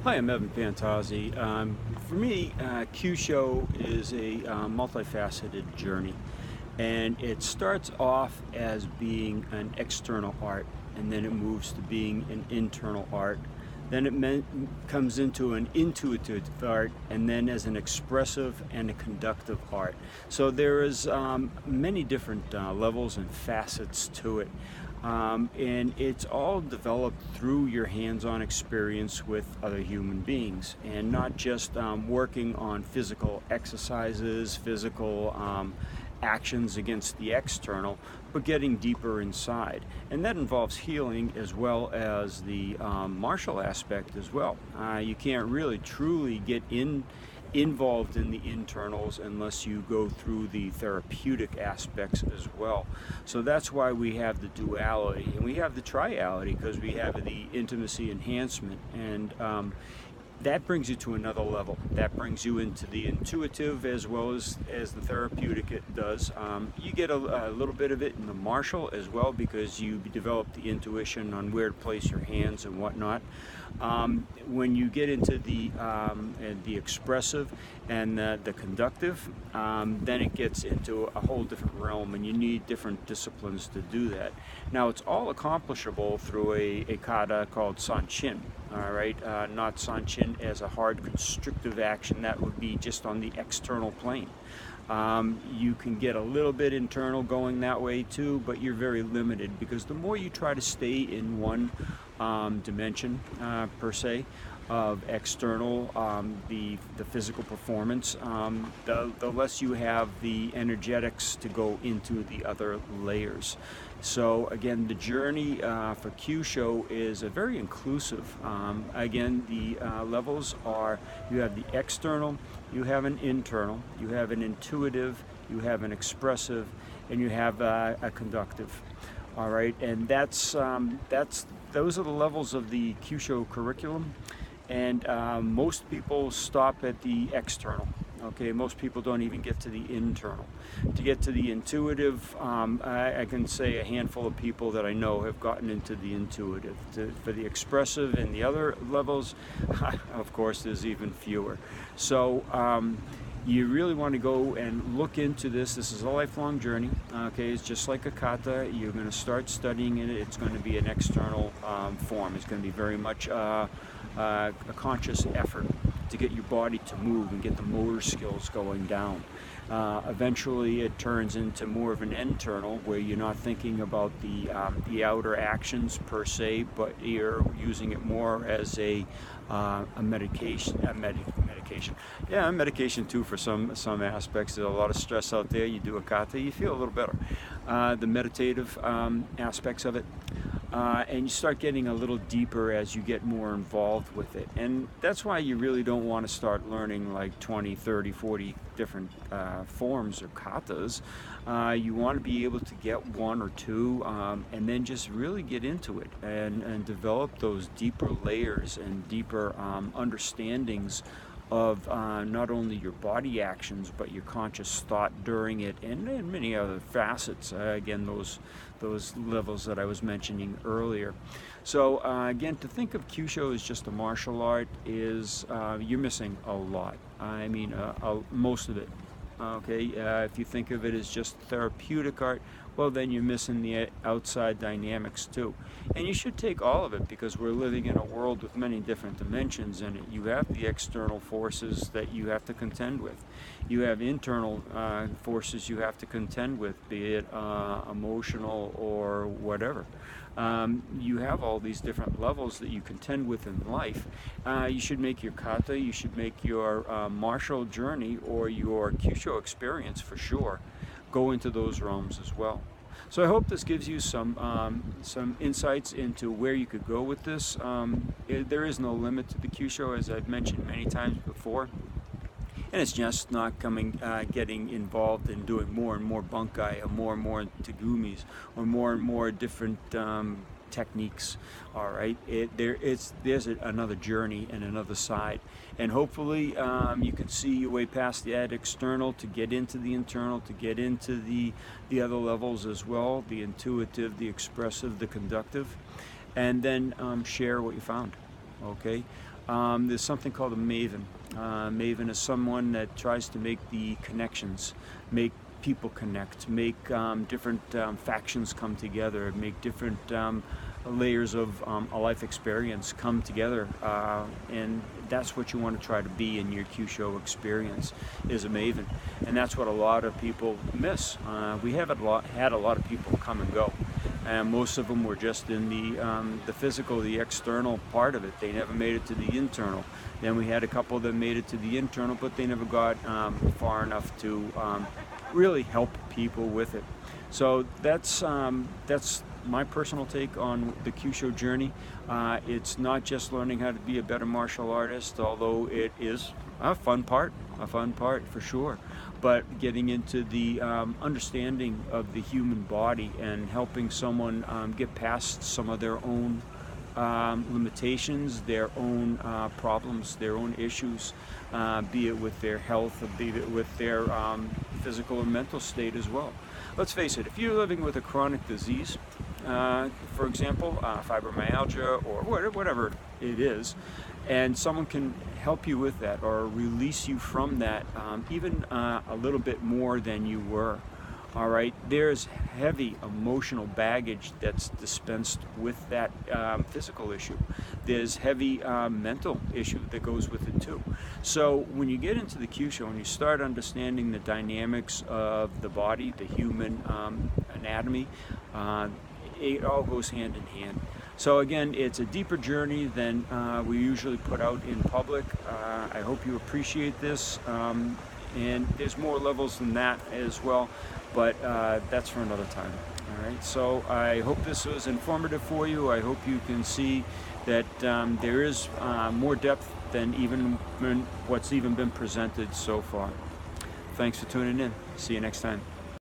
Hi, I'm Evan Pantazi. For me, Kyusho is a multifaceted journey, and it starts off as being an external art, and then it moves to being an internal art. Then comes into an intuitive art, and then as an expressive and a conductive art. So there is many different levels and facets to it. And it's all developed through your hands-on experience with other human beings, and not just working on physical exercises, physical actions against the external, but getting deeper inside. And that involves healing as well as the martial aspect as well. You can't really truly get involved in the internals unless you go through the therapeutic aspects as well. So that's why we have the duality, and we have the triality, because we have the intimacy enhancement, and that brings you to another level. That brings you into the intuitive as well as the therapeutic it does. You get a little bit of it in the martial as well, because you develop the intuition on where to place your hands and whatnot. When you get into the expressive and the conductive, then it gets into a whole different realm, and you need different disciplines to do that. Now, it's all accomplishable through a kata called sanchin. All right, not sanchin as a hard constrictive action. That would be just on the external plane. You can get a little bit internal going that way too, but you're very limited, because the more you try to stay in one dimension per se of external, the physical performance, the less you have the energetics to go into the other layers. So again, the journey for Kyusho is a very inclusive. Again, the levels are: you have the external, you have an internal, you have an intuitive, you have an expressive, and you have a conductive. All right, and those are the levels of the Kyusho curriculum, and most people stop at the external. Okay, most people don't even get to the internal. To get to the intuitive, I can say a handful of people that I know have gotten into the intuitive. For the expressive and the other levels, of course, there's even fewer. So you really want to go and look into this. This is a lifelong journey. Okay, it's just like a kata. You're going to start studying it. It's going to be an external form. It's going to be very much a conscious effort to get your body to move and get the motor skills going down. Eventually it turns into more of an internal, where you're not thinking about the outer actions per se, but you're using it more as a medication. Yeah, a medication too for some aspects. There's a lot of stress out there. You do a kata, you feel a little better. The meditative aspects of it. And you start getting a little deeper as you get more involved with it. And that's why you really don't want to start learning like 20, 30, 40 different forms or katas. You want to be able to get one or two, and then just really get into it and develop those deeper layers and deeper understandings of not only your body actions, but your conscious thought during it, and many other facets. Again, those levels that I was mentioning earlier. So again, to think of Kyusho as just a martial art is you're missing a lot. I mean, most of it. Okay, if you think of it as just therapeutic art, well, then you're missing the outside dynamics too. And you should take all of it, because we're living in a world with many different dimensions in it. You have the external forces that you have to contend with. You have internal forces you have to contend with, be it emotional or whatever. You have all these different levels that you contend with in life. You should make your kata, you should make your martial journey or your Kyusho experience for sure go into those realms as well. So I hope this gives you some insights into where you could go with this. There is no limit to the Kyusho, as I've mentioned many times before. And it's just not getting involved in doing more and more bunkai, or more tegumis, or more different techniques. All right, there's another journey and another side, and hopefully you can see your way past that external to get into the internal, to get into the other levels as well, the intuitive, the expressive, the conductive, and then share what you found. okay? There's something called a maven. Maven is someone that tries to make the connections, make people connect, make different factions come together, make different layers of a life experience come together, and that's what you want to try to be in your Kyusho experience, is a maven. And that's what a lot of people miss. We have had a lot of people come and go, and most of them were just in the physical, the external part of it. They never made it to the internal. Then we had a couple that made it to the internal, but they never got far enough to really help people with it. So that's my personal take on the Kyusho journey. It's not just learning how to be a better martial artist, although it is a fun part for sure, but getting into the understanding of the human body and helping someone get past some of their own limitations, their own problems, their own issues, be it with their health, or be it with their physical or mental state as well. Let's face it, if you're living with a chronic disease, for example, fibromyalgia or whatever it is, and someone can help you with that or release you from that, even a little bit more than you were. All right, there's heavy emotional baggage that's dispensed with that physical issue. There's heavy mental issue that goes with it too. So when you get into the Kyusho and you start understanding the dynamics of the body, the human anatomy, it all goes hand in hand. So again, it's a deeper journey than we usually put out in public. I hope you appreciate this. And there's more levels than that as well, but that's for another time. All right, so I hope this was informative for you. I hope you can see that there is more depth than even what's even been presented so far. Thanks for tuning in. See you next time.